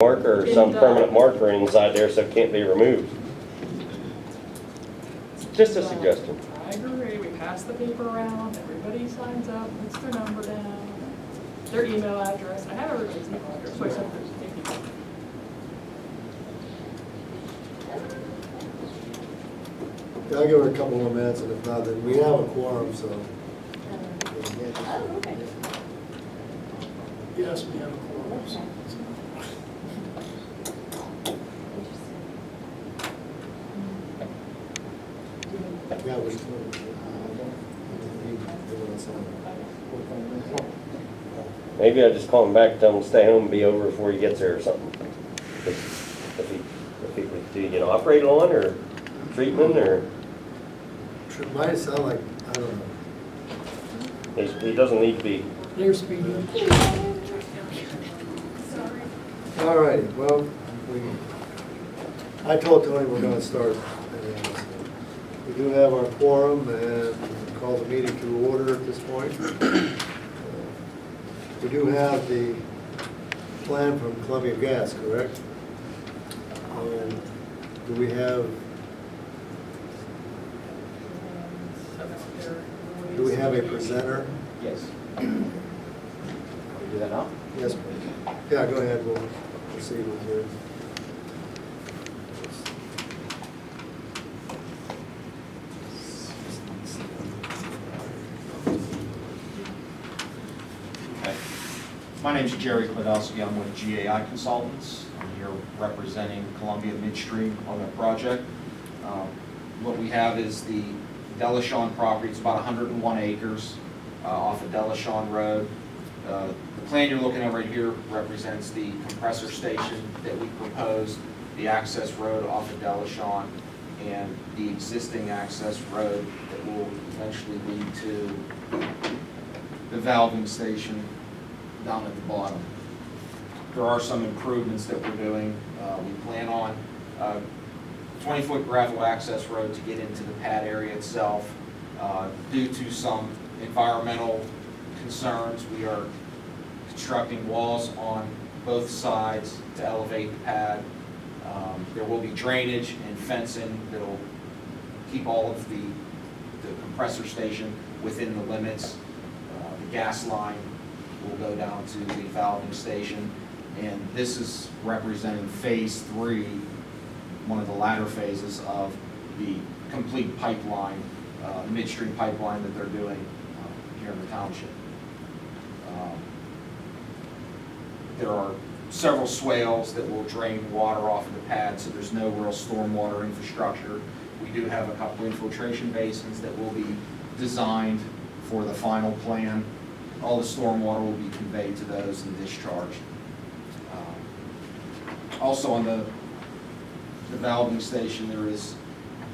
marker or some permanent marker inside there so it can't be removed. Just a suggestion. I agree, we pass the paper around, everybody signs up, puts their number down, their email address, I have everybody's email address, so I sent their safety. Yeah, I'll give her a couple more minutes, and if not, then we have a quorum, so. Oh, okay. Yes, we have a quorum. Yeah, we Maybe I just call him back, tell him to stay home and be over before he gets there or something. If he do you get operated on or treatment or? It might sound like, I don't know. He doesn't need to be. They're speeding. All righty, well, I told Tony we're gonna start. We do have our quorum and call the meeting to order at this point. We do have the plan from Columbia Gas, correct? And do we have a presenter? Yes. Can we do that now? Yes, please. Yeah, go ahead, we'll proceed with your. Okay. My name's Jerry Kladowski. I'm with GAI Consultants. I'm here representing Columbia Midstream on the project. What we have is the Delashon property. It's about 101 acres off of Delashon Road. The plan you're looking at right here represents the compressor station that we proposed, the access road off of Delashon, and the existing access road that will eventually lead to the valving station down at the bottom. There are some improvements that we're doing. We plan on 20-foot gravel access road to get into the pad area itself. Due to some environmental concerns, we are constructing walls on both sides to elevate the pad. There will be drainage and fencing that will keep all of the compressor station within the limits. The gas line will go down to the valving station, and this is representing phase 3, one of the latter phases of the complete pipeline, midstream pipeline that they're doing here in the township. There are several swales that will drain water off of the pad, so there's no real stormwater infrastructure. We do have a couple infiltration basins that will be designed for the final plan. All the stormwater will be conveyed to those and discharged. Also on the valving station, there is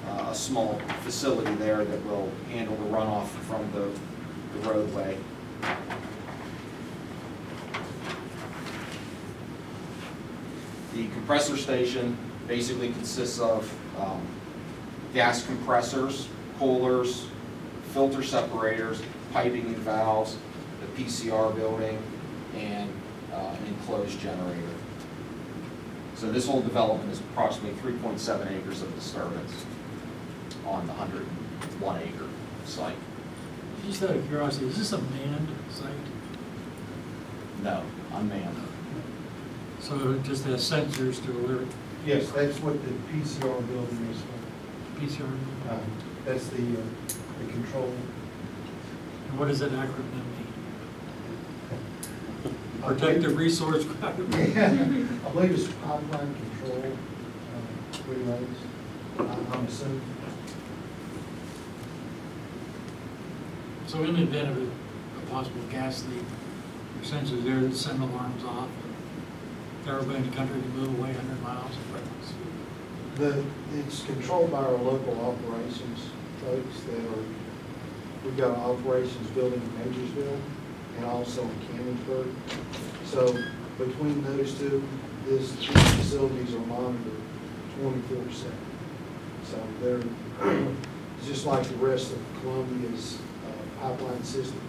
a small facility there that will handle the runoff from the roadway. The compressor station basically consists of gas compressors, coolers, filter separators, piping and valves, the PCR building, and an enclosed generator. So this whole development is approximately 3.7 acres of disturbance on the 101 acre site. Just out of curiosity, is this a manned site? No, unmanned. So it just has sensors to alert Yes, that's what the PCR building is. PCR? That's the control. And what does that acronym mean? Protective resource. I believe it's pipeline control relays, I'm assuming. So in the event of a possible gas leak, your sensors there that send alarms off, everybody in the country can move away 100 miles. It's controlled by our local operations folks that are, we've got an operations building in Majorsville and also in Canonsburg. So between those two, these facilities are monitored 24/7. So they're just like the rest of Columbia's pipeline system.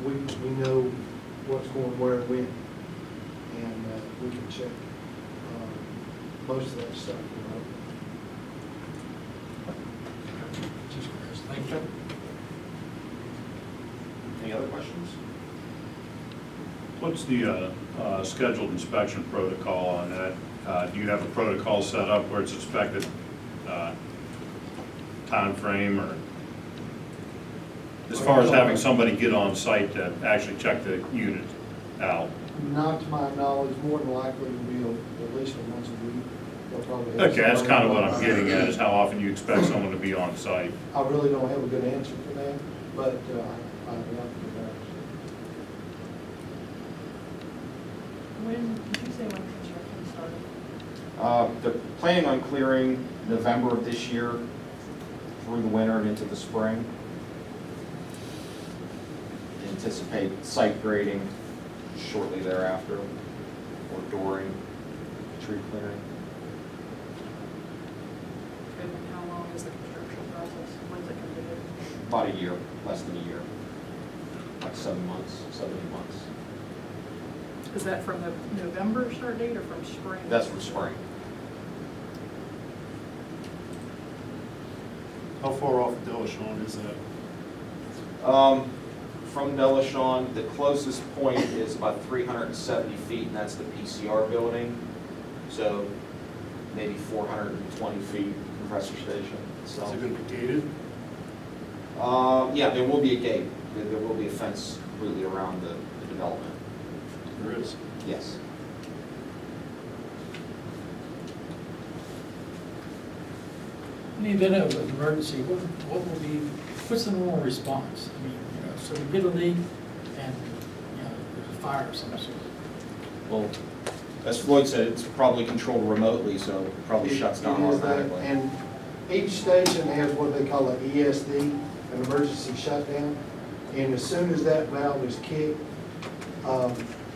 We know what's going where and when, and we can check most of that stuff, you know. Just curious. Thank you. Any other questions? What's the scheduled inspection protocol on that? Do you have a protocol set up where it's expected time frame, or as far as having somebody get on site to actually check the unit out? Not to my knowledge, more than likely it'll be at least once a week. They'll probably have Okay, that's kind of what I'm somebody- getting at, is how often you expect someone to be on site. I really don't have a good answer for that, but I'll be up to that. When, did you say when construction started? They're planning on clearing November of this year through the winter and into the spring. Anticipate site grading shortly thereafter or during tree clearing. And how long is the construction process? When's it completed? About a year, less than a year. Like 7 months, 7, 8 months. Is that from the November start date or from spring? That's from spring. How far off Delashon is that? From Delashon, the closest point is about 370 feet, and that's the PCR building. So maybe 420 feet compressor station. Is So, it going to be gated? yeah, there will be a gate. There will be a fence completely around the development. There is. Yes. In the event of an emergency, what will be, what's the normal response? I mean, you know, so we get a leak and, you know, there's a fire of some sort. Well, as Floyd said, it's probably controlled remotely, so it probably shuts down It is that, automatically. and each station has what they call an ESD, an emergency shutdown. And as soon as that valve is kicked,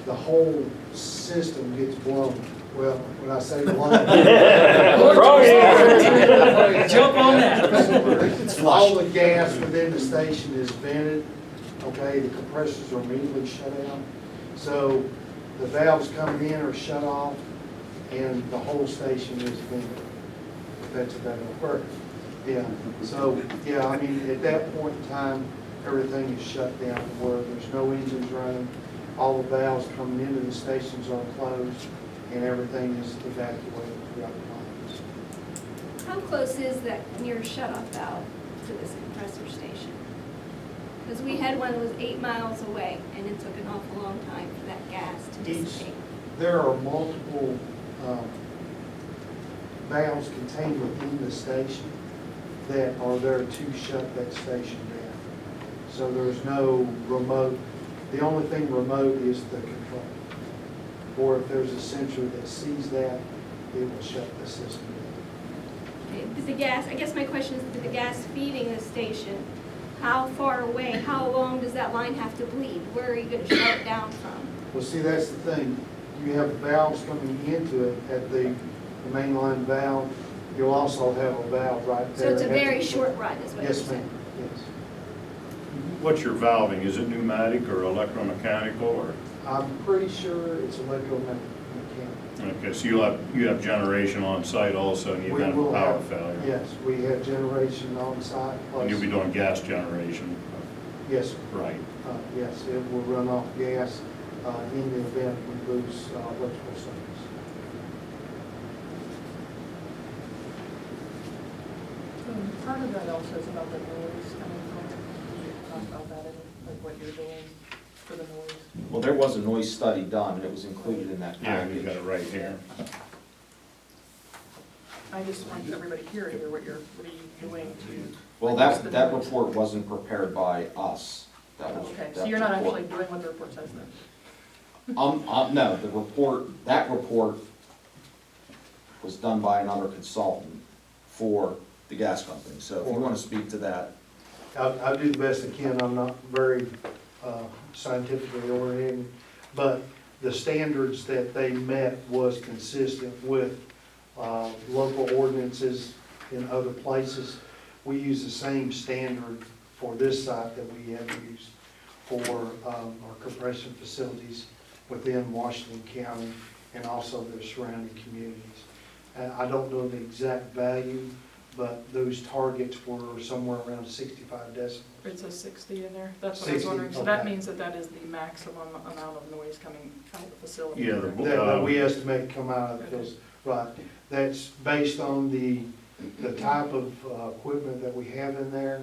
the whole system gets blown. Well, when I say blown. Wrong answer. Jump on that. All the gas within the station is vented, okay, the compressors are immediately shut out. So the valves coming in are shut off and the whole station is vented. If that's a better word. Yeah, so, yeah, I mean, at that point in time, everything is shut down where there's no engines running. All the valves coming into the stations are closed and everything is evacuated throughout the lines. How close is that near shut-off valve to this compressor station? Because we had one that was 8 miles away, and it took an awful long time for that gas to Each- dissipate. There are multiple valves contained within the station that are there to shut that station down. So there's no remote, the only thing remote is the control. Or if there's a sensor that sees that, it will shut the system down. Is the gas, I guess my question is, the gas feeding the station, how far away, how long does that line have to bleed? Where are you going to shut it down from? Well, see, that's the thing. You have valves coming into it at the mainline valve. You'll also have a valve right So there. it's a very short run, is what you're Yes, saying? ma'am, yes. What's your valving? Is it pneumatic or electromechanical, or? I'm pretty sure it's electromechanical. Okay, so you have generation on site also in the We event of will a power have- failure? Yes, we have generation on site. And you'll be plus- doing gas generation? Yes, sir. Right. Yes, it will run off gas in the event we lose electrical service. Part of that also is about the noise coming from it. Can you talk about that and like what you're doing for the noise? Well, there was a noise study done, and it was included in that Yeah, package. you got it right here. I just want everybody here to hear what are you doing to. Well, reduce the that noise? report wasn't prepared by us. That was. Okay, so that you're not report- actually doing what the report says then? No, that report was done by another consultant for the gas company. So if you want to speak to that, I'll do the best I can. I'm not very scientifically oriented, but the standards that they met was consistent with local ordinances in other places. We use the same standard for this site that we have used for our compression facilities within Washington County and also the surrounding communities. I don't know the exact value, but those targets were somewhere around 65 decibels. It says 60 in there, that's what I was 60, wondering, so that okay. means that is the maximum amount of noise coming out of the facility. Yeah, correct? That we estimate come out of the fields. Right, that's based on the type of equipment that we have in there,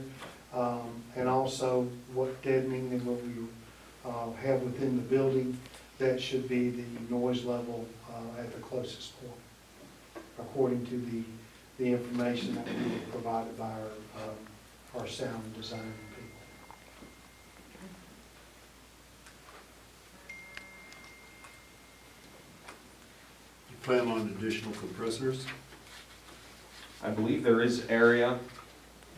and also what deadening and what we have within the building. That should be the noise level at the closest point, according to the information that we were provided by our sound design people. You plan on additional compressors? I believe there is area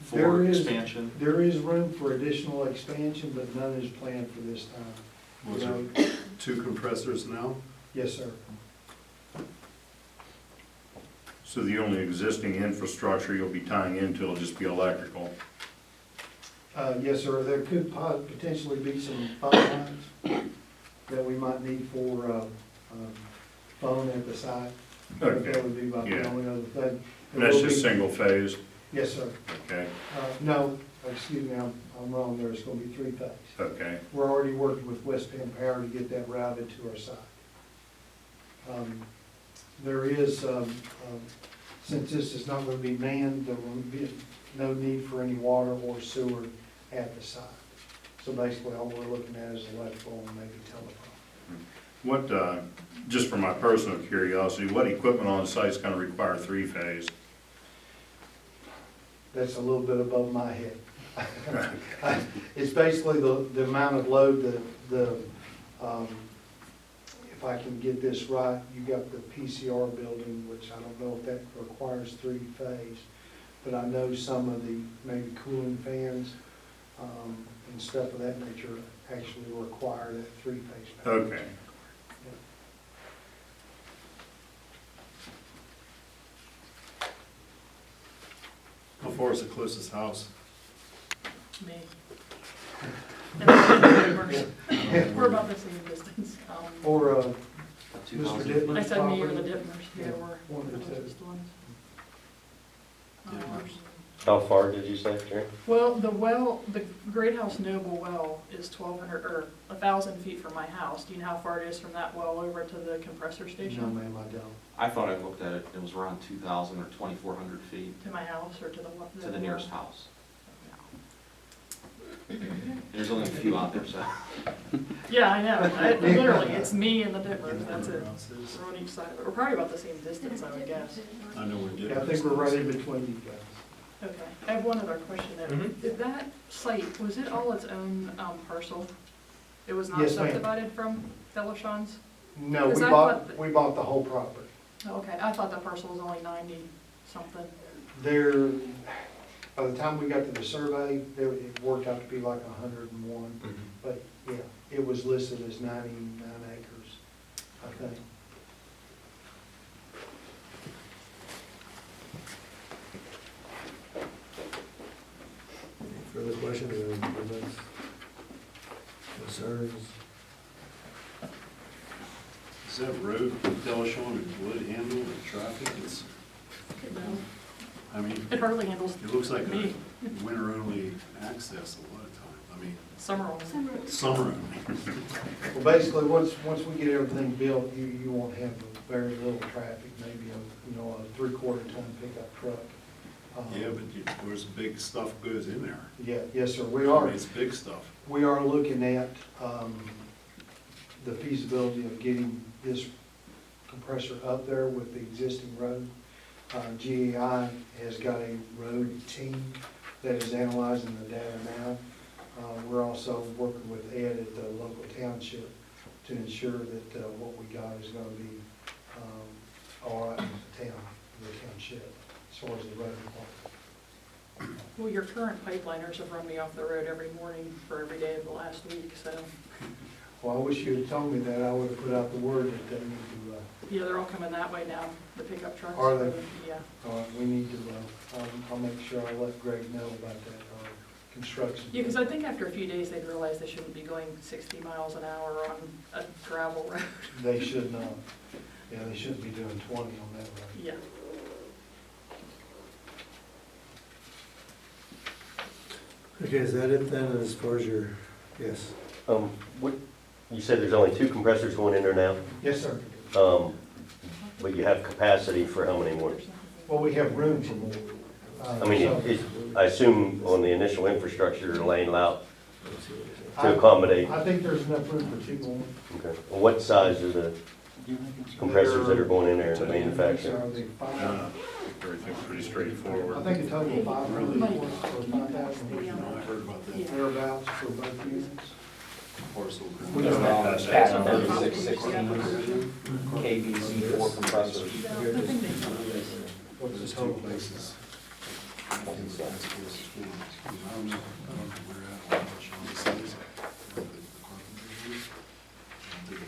for There is- expansion. There is room for additional expansion, but none is planned for this time. Was You know, there 2 compressors now? Yes, sir. So the only existing infrastructure you'll be tying into will just be electrical? Yes, sir, there could potentially be some phone lines that we might need for phone at the site. Okay, That would be about the yeah. only other thing. and that's just single phase, Yes, sir. okay, No, excuse me, I'm wrong, there's gonna be 3 phase. okay. We're already working with West Penn Power to get that routed to our site. There is, since this is not gonna be manned, there will be no need for any water or sewer at the site. So basically, all we're looking at is electrical and maybe telephone. What, just for my personal curiosity, what equipment on site is gonna require 3-phase? That's a little bit above my head. It's basically the amount of load, if I can get this right, you got the PCR building, which I don't know if that requires 3-phase, but I know some of the maybe cooling fans and stuff of that nature actually require that 3-phase. Okay. How far is the closest house? Me. And we're about the same distance. Or Two Mr. houses. Dittler's I said me or the property. Dittmers, yeah, Yeah, we're one the of the two. closest ones. Dittmers. How far did you say, Jerry? Well, the Great House Noble well is 1,200, or 1,000 feet from my house. Do you know how far it is from that well over to the compressor No, station? ma'am, I don't. I thought I looked at it, it was around 2,000 or 2,400 feet To my house or to the what? to the nearest house. There's only a few out there, so. Yeah, I know. Literally, it's me and the Dittmers, that's it. We're on each side of it. We're probably about the same distance, I would guess. I know where Yeah, I Dittmers think we're right is. in between you guys. Okay, I have one other question though. Mhm. Did that site, was it all its own parcel? It was not Yes, ma'am. subdivided from Delashon's? No, Because we I bought, thought we bought the whole property. Okay, I thought the parcel was only 90 something. There, by the time we got to the survey, it worked out to be like 101, but yeah, it was listed as 99 acres, I think. Further questions or comments? Concerns? Is that road from Delashon and Wood handle the traffic? It's, I mean, It hardly handles it looks like me. a winter-only access a lot of times. I mean, Summer only. summer only. Well, basically, once we get everything built, you won't have very little traffic, maybe a 3/4 ton pickup truck. Yeah, but there's big stuff goes in there. Yeah, yes, sir, we I are. mean, it's big stuff. We are looking at the feasibility of getting this compressor up there with the existing road. GEI has got a road team that is analyzing the data now. We're also working with Ed at the local township to ensure that what we got is going to be all right with the township, as far as the road department. Well, your current pipeliners have run me off the road every morning for every day of the last week, so, Well, I wish you had told me that. I would have put out the word that they need yeah, they're all coming that way now, the pickup trucks. Are they? Yeah. we need to, I'll make sure I let Greg know about that construction. Yeah, because I think after a few days, they'd realize they shouldn't be going 60 miles an hour on a gravel road. They should not. Yeah, they shouldn't be doing 20 on that road. Yeah. Okay, is that it then, as far as your, yes? What, you said there's only 2 compressors going in there now, Yes, sir. but you have capacity for how many more? Well, we have room for more. I mean, I assume on the initial infrastructure, you're laying out to accommodate. I think there's enough room for 2 more. Okay. Well, what size are the compressors that are going in there to So manufacture? are they five? Everything's pretty straightforward. I think a total of 500 or 5,000 I've heard about that. thereabouts for both units. Parcel. Cat 3616, KBZ4 compressors. What's the There's 2 total? places. I don't know where at, how much on the size. The carpenters. I think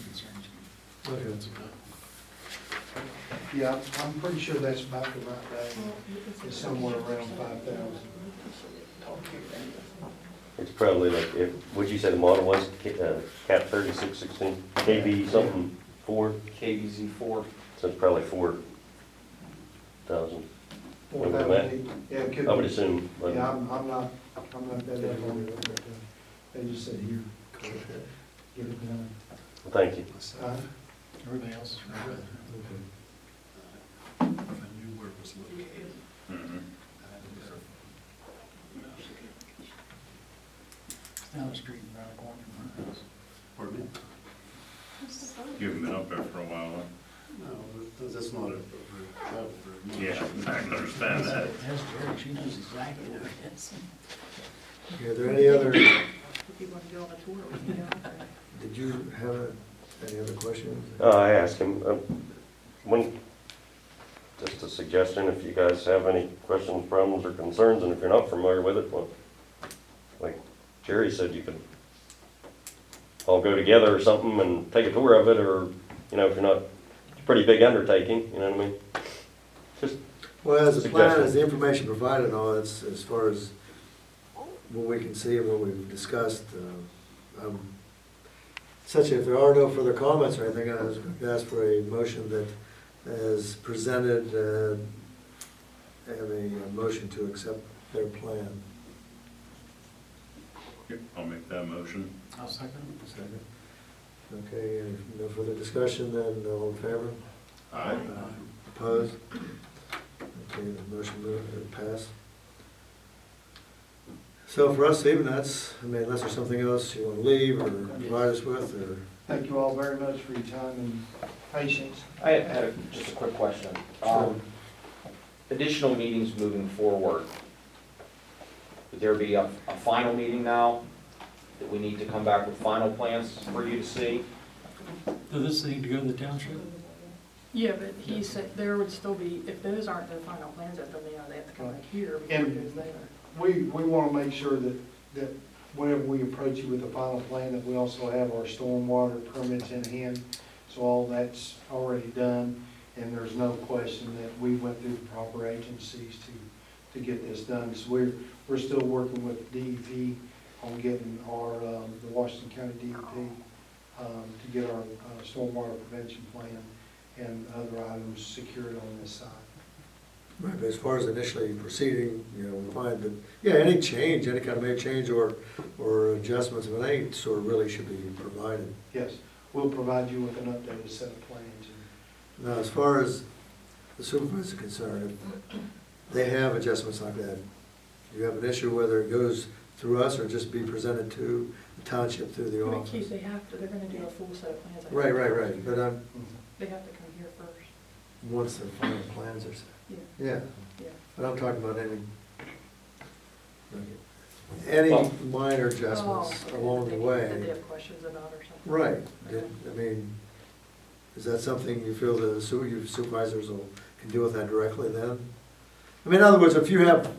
it's like- Okay. Yeah, I'm pretty sure that's about the right value. It's somewhere around 5,000. It's probably like, what'd you say the model was? Cat 3616, KB something 4? KBZ4. So it's probably 4,000. 4,000, yeah, it could I would be. assume. but- Yeah, I'm not that up on it. They just said, here, get it done. Well, thank you. Everything else is good. If I knew where it was located. Mhm. It's down the street and around the corner from our house. Pardon me? You haven't been up there for a while, huh? No, that's not a travel very much. Yeah, I can understand that. That's Jerry, she knows exactly where it is. Okay, are there any other, If you want to go on a tour, we can go out there. did you have any other questions? I asked him, just a suggestion, if you guys have any questions, problems, or concerns, and if you're not familiar with it, well, like Jerry said, you could all go together or something and take a tour of it, or, you know, if you're not, it's a pretty big undertaking, you know what I mean? Just, Well, as a plan, Suggestion. as the information provided and all, it's, as far as what we can see and what we've discussed, such if there are no further comments or anything, I was going to ask for a motion that as presented, have a motion to accept their plan. Yep, I'll make that motion. I'll second. Second. Okay, and if no further discussion, then all in favor? Aye. Opposed? Okay, the motion passed. So for us, even that's, I mean, unless there's something else you want to leave or provide us with, or? Thank you all very much for your time and patience. I had just a quick question. Additional meetings moving forward. Would there be a final meeting now that we need to come back with final plans for you to see? Does this need to go to the township? Yeah, but he said there would still be, if those aren't the final plans, then they have to come back here before it goes there. We want to make sure that whenever we approach you with a final plan, that we also have our stormwater permits in hand. So all that's already done, and there's no question that we went through the proper agencies to get this done. So we're still working with DEP on getting our, the Washington County DEP, to get our stormwater prevention plan and other items secured on this side. Right, but as far as initially proceeding, you know, we find that, yeah, any change, any kind of major change or adjustments of any sort really should be provided. Yes, we'll provide you with an updated set of plans. Now, as far as the supervisor is concerned, if they have adjustments like that, do you have an issue whether it goes through us or just be presented to the township through the In office? case they have to, they're gonna do a full set of plans. Right, but They have to come here first. once the final plans are set. Yeah, Yeah, yeah. but I'm talking about any minor adjustments Oh, along the that way. they have questions about or something. Right, I mean, is that something you feel the supervisors can deal with that directly then? I mean, in other words, if you have,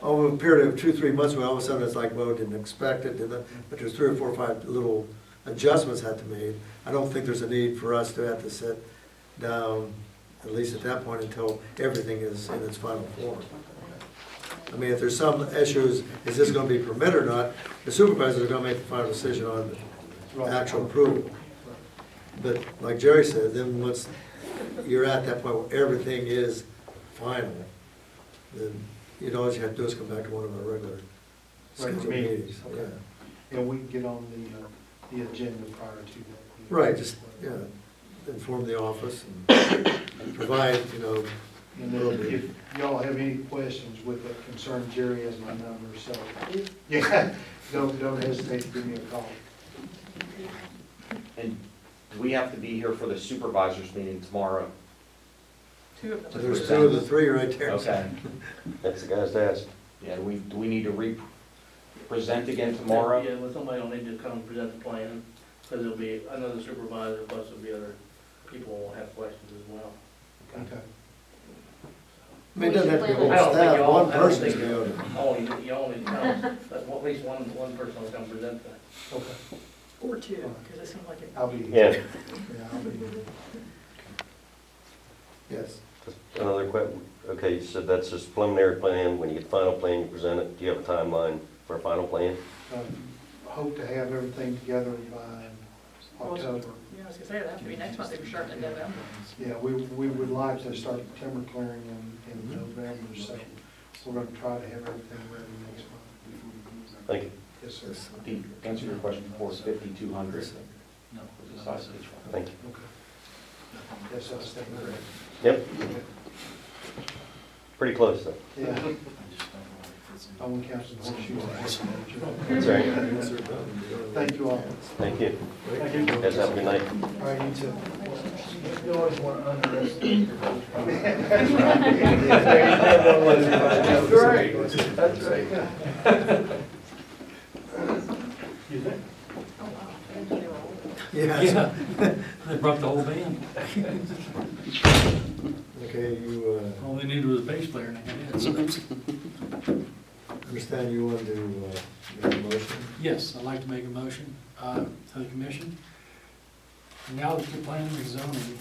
over a period of 2-3 months, where all of a sudden it's like, well, didn't expect it, but there's 3 or 4 or 5 little adjustments had to be made, I don't think there's a need for us to have to sit down, at least at that point, until everything is in its final form. I mean, if there's some issues, is this gonna be permitted or not, the supervisors are gonna make the final decision on the actual approval. But like Jerry said, then once you're at that point where everything is final, then all you have to do is come back to one of our regular scheduled meetings, yeah. And we can get on the agenda prior to that. Right, just, yeah, inform the office and provide, And then if y'all have any questions with that concern, Jerry has my number, so, yeah, don't hesitate to give me a call. And do we have to be here for the supervisors meeting tomorrow? Two of them. there's two of the three right there. Okay. That's the guy's task. Yeah, do we need to present again tomorrow? Yeah, well, somebody will need to come present the plan, because there'll be another supervisor, plus there'll be other people who will have questions as well. Okay. I mean, it doesn't have to be a whole I don't think staff, y'all, one I don't person's think gonna go to. you all need to come, but at least one person will come present that. Okay. Or two, because it seems like it. I'll be. Yeah. Yeah, I'll be. Yes. Another question, okay, you said that's just preliminary plan, when you get the final plan, you present it, do you have a timeline for a final plan? Hope to have everything together by October. Yeah, I was gonna say, it'd have to be next month if you're starting in November. Yeah, we would like to start timber clearing in November, so we're gonna try to have everything ready next month. Thank you. Yes, sir. The answer to your question before is 5,200. No. Was the size of each one. Thank you. Okay. Yes, I'll stay ready. Yep, pretty close though. Yeah. I won't count some horseshoes. That's right. Thank you all. Thank you. You guys have a good night. All right, you too. You always want to underestimate your That's right. Oh, wow. Thank you, they were all- Yeah. Yeah, they brought the whole band. Okay, you, All they needed was a bass player and they had it. So, understand you want to, make a motion? yes, I'd like to make a motion to the commission. Now that the planning and zoning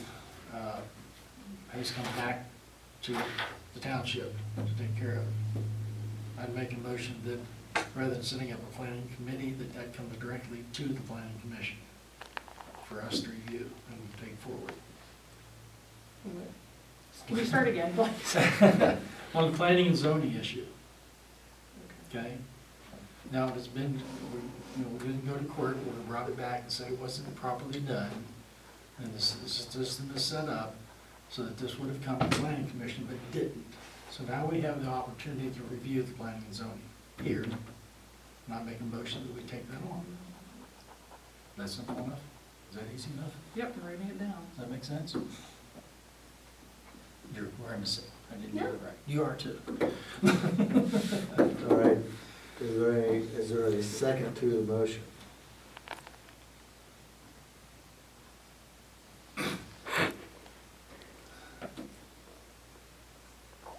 has come back to the township to take care of it, I'd make a motion that rather than setting up a planning committee, that comes directly to the planning commission for us to review and take forward. Can you start again, please? On the planning and zoning issue, okay? Now, it's been, we didn't go to court, we brought it back and said it wasn't properly done. And the system is set up so that this would have come to the planning commission, but didn't. So now we have the opportunity to review the planning and zoning here. Not make a motion that we take that on. That's simple enough? Is that easy enough? Yep, I'm writing it down. Does that make sense? You're, we're in the same, I didn't get No. it right. You are too. All right, is there a second to the motion?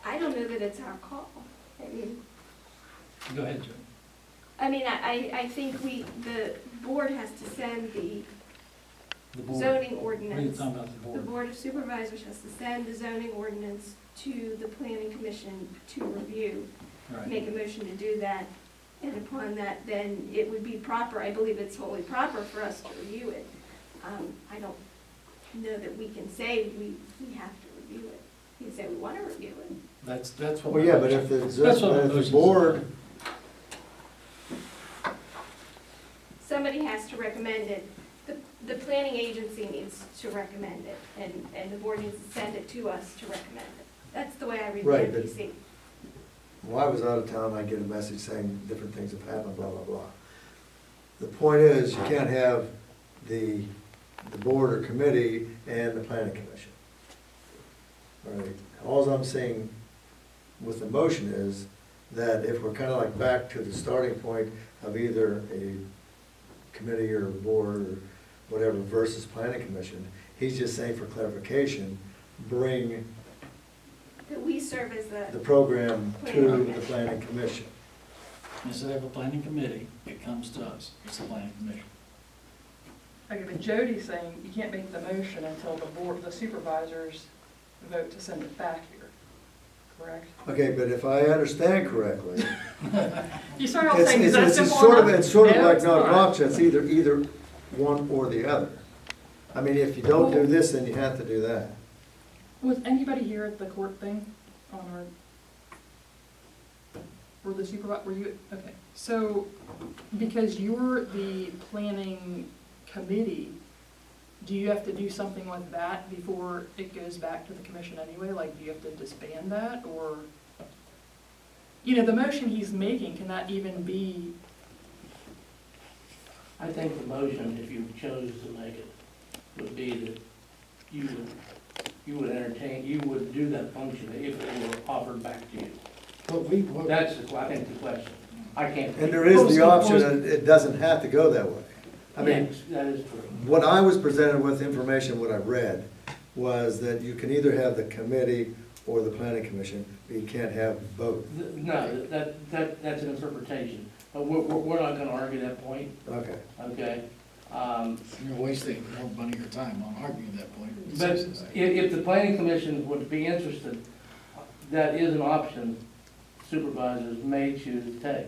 I don't know that it's our call. I mean, Go ahead, Joe. I think the board has to send the The board. zoning What are you ordinance. talking about, the The board? Board of Supervisors has to send the zoning ordinance to the planning commission to review. Make Right. a motion to do that, and upon that, then it would be proper, I believe it's wholly proper for us to review it. I don't know that we can say we have to review it. We can say we want to review it. That's what. Well, yeah, but if the, That's what if the the motion's board, Somebody has to recommend it. The planning agency needs to recommend it, and the board needs to send it to us to recommend it. That's the way I read the Right, but- NPC. while I was out of town, I get a message saying different things have happened, blah, blah, blah. The point is, you can't have the board or committee and the planning commission. All right, all I'm saying with the motion is that if we're kind of like back to the starting point of either a committee or a board or whatever versus planning commission, he's just saying for clarification, bring That we serve as the the, program to the planning commission. Instead of a planning committee, it comes to us, it's the planning commission. Okay, but Jody's saying you can't make the motion until the board, the supervisors vote to send it back here. correct? Okay, but if I understand correctly, You start off saying, is that it's simple sort of, enough? it's sort of No, like it's not an option, it's either one or the other. I mean, if you don't do this, then you have to do that. Was anybody here at the court thing on our, were the were you, okay, so, because you're the planning committee, do you have to do something with that before it goes back to the commission anyway? Like, do you have to disband that, or, you know, the motion he's making, can that even be, I think the motion, if you chose to make it, would be that you would entertain, you would do that function if it were offered back to you. But That's, I think, the question. I can't. And there is the option that it doesn't have to go that way. I mean, Yes, that is true. what I was presented with information, what I read, was that you can either have the committee or the planning commission, but you can't have both. No, that's an interpretation. But we're not gonna argue that point, Okay. okay? you're wasting more money or time on arguing that point. But if the planning commission would be interested, that is an option supervisors may choose to take.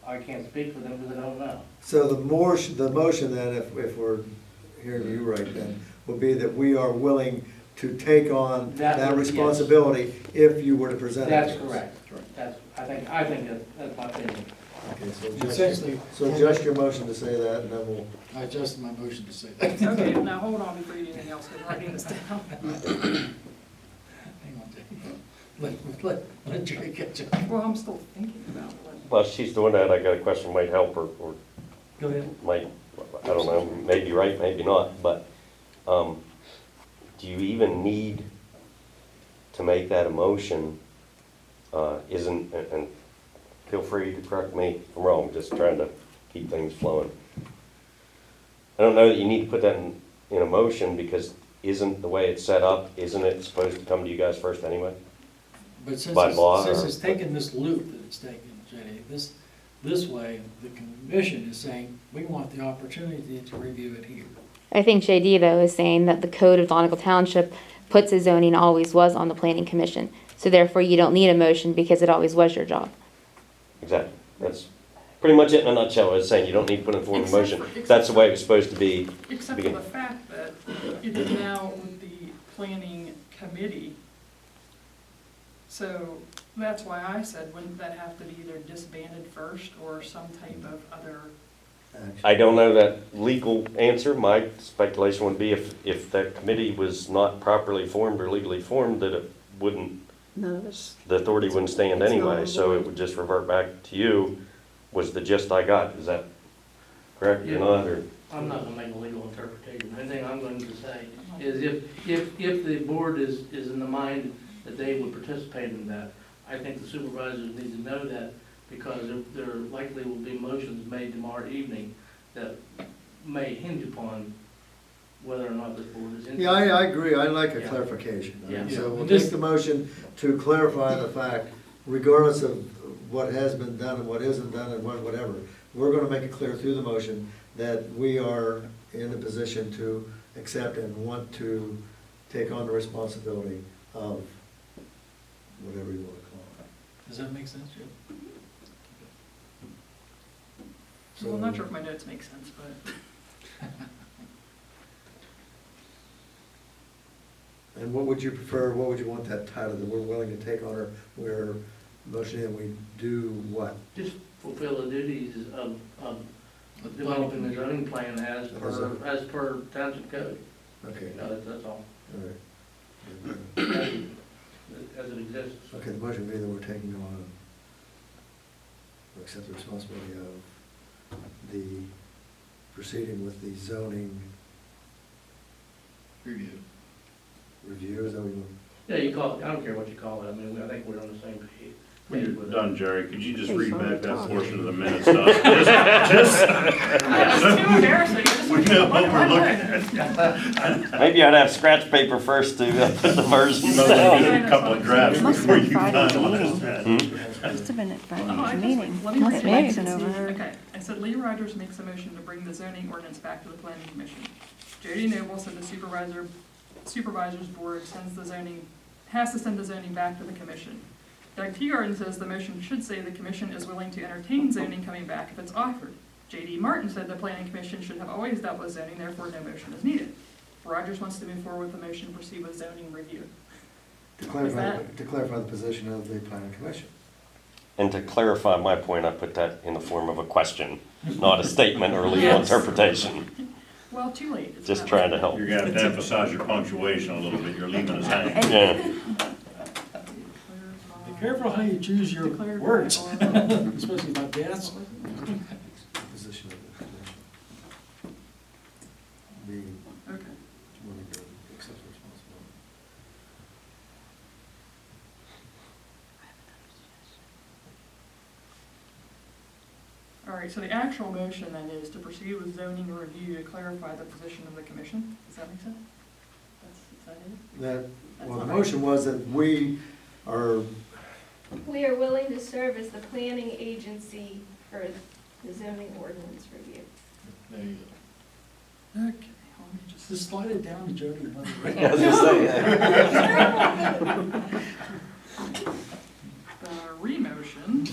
I can't speak for them because I don't know. So the motion then, if we're hearing you right then, would be that we are willing to take on That that would- yes. responsibility if you were to present it. That's to us. correct. That's, I think that's my opinion. Okay, Essentially, so adjust your motion to say that, and then we'll, I adjusted my motion to say that. okay, now hold on before you do anything else, because I'm writing this down. Hang on, Jay. Let Jerry catch up. Well, I'm still thinking about what. Well, she's doing that, I got a question might help her, or Go ahead. might, I don't know, maybe right, maybe not, but, do you even need to make that a motion? And feel free to correct me if I'm wrong, just trying to keep things flowing. I don't know that you need to put that in a motion, because isn't the way it's set up, isn't it supposed to come to you guys first anyway? But since By law, since or- it's taken this loop that it's taken, Jenny, this way, the commission is saying, we want the opportunity to review it here. I think JD though is saying that the code of Donegal Township puts a zoning always was on the planning commission. So therefore you don't need a motion because it always was your job. Exactly, that's pretty much it in a nutshell, it's saying you don't need to put in form of motion, that's the way it was supposed to be. Except for the fact that it is now with the planning committee. So that's why I said, wouldn't that have to be either disbanded first or some type of other? I don't know that legal answer. My speculation would be if that committee was not properly formed or legally formed, that it wouldn't, the authority wouldn't stand anyway, so it would just revert back to you, was the gist I got. Is that correct or not, or? I'm not gonna make a legal interpretation. The only thing I'm going to say is if the board is in the mind that they would participate in that, I think the supervisors need to know that, because there likely will be motions made tomorrow evening that may hinge upon whether or not this board is interested. yeah, I agree, I like a Yeah. clarification. Yeah. So we'll Just- take the motion to clarify the fact, regardless of what has been done and what isn't done and whatever, we're gonna make it clear through the motion that we are in a position to accept and want to take on the responsibility of whatever you wanna call it. Does that make sense, Jim? Well, I'm not sure if my notes make sense, but. And what would you prefer, what would you want that title, that we're willing to take on, or we're motioning we do what? Just fulfill the duties of developing the zoning plan as per township code. Okay, You know, that's all, all right. as it exists. Okay, the motion would be that we're taking on, or accept the responsibility of the proceeding with the zoning Review. review, is that what you want? Yeah, you call it, I don't care what you call it, I mean, I think we're on the same page. When you're with it. done, Jerry, could you just Hey, read sorry back to that talk. portion of the minutes? Just, Yeah, it's too embarrassing. I just we want to know go what we're right looking away. at. Maybe I'd have scratch paper first to put the version. You might want to get a couple of drafts Must have before been you Friday's finalize meeting. that. Must have been at Oh, Friday's I just, meeting. let me read Must it. have been overheard. Okay, I said Lee Rogers makes a motion to bring the zoning ordinance back to the planning commission. Jody Noble said the supervisor's board has to send the zoning back to the commission. Doug Teagarden says the motion should say the commission is willing to entertain zoning coming back if it's offered. J.D. Martin said the planning commission should have always dealt with zoning, therefore no motion is needed. Rogers wants to move forward with the motion, proceed with zoning review. To clarify, that- to clarify the position of the planning commission. And to clarify my point, I put that in the form of a question, not a statement or legal Yes. interpretation. Well, too late. It's Just not- trying to help. You're gonna have to emphasize your punctuation a little bit, you're leaving us hanging. Yeah. Be careful how you choose your Declare- words, especially about gas. Position of the commission. The, Okay. willing to accept responsibility. All right, so the actual motion then is to proceed with zoning review to clarify the position of the commission. Does that make sense? Is that it? That, That's well, the all right. motion was that we are, We are willing to serve as the planning agency for the zoning ordinance review. There you go. Okay, let me just. Just slide it down to Jody and let it I was gonna say, yeah. Re-motion.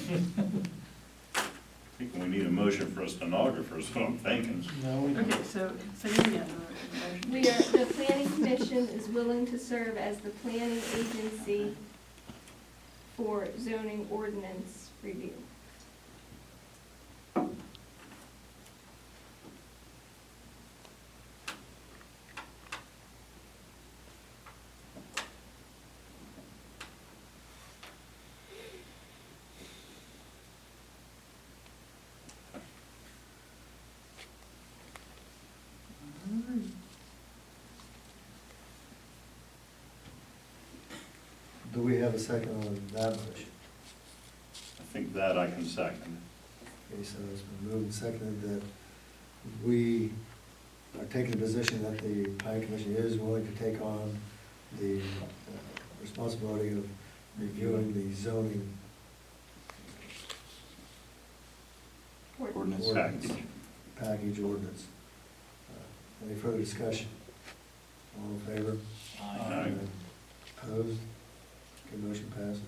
I think we need a motion for a stenographer, is what I'm thinking. No, we don't. Okay, so say it again, the motion. We are, the planning commission is willing to serve as the planning agency for zoning ordinance review. do we have a second on that motion? I think that I can second. Okay, so it's been moved and seconded that we are taking the position that the planning commission is willing to take on the responsibility of reviewing the zoning Ordinance. ordinance, package ordinance. Any further discussion? All in favor? Aye. Opposed? Okay, motion passes.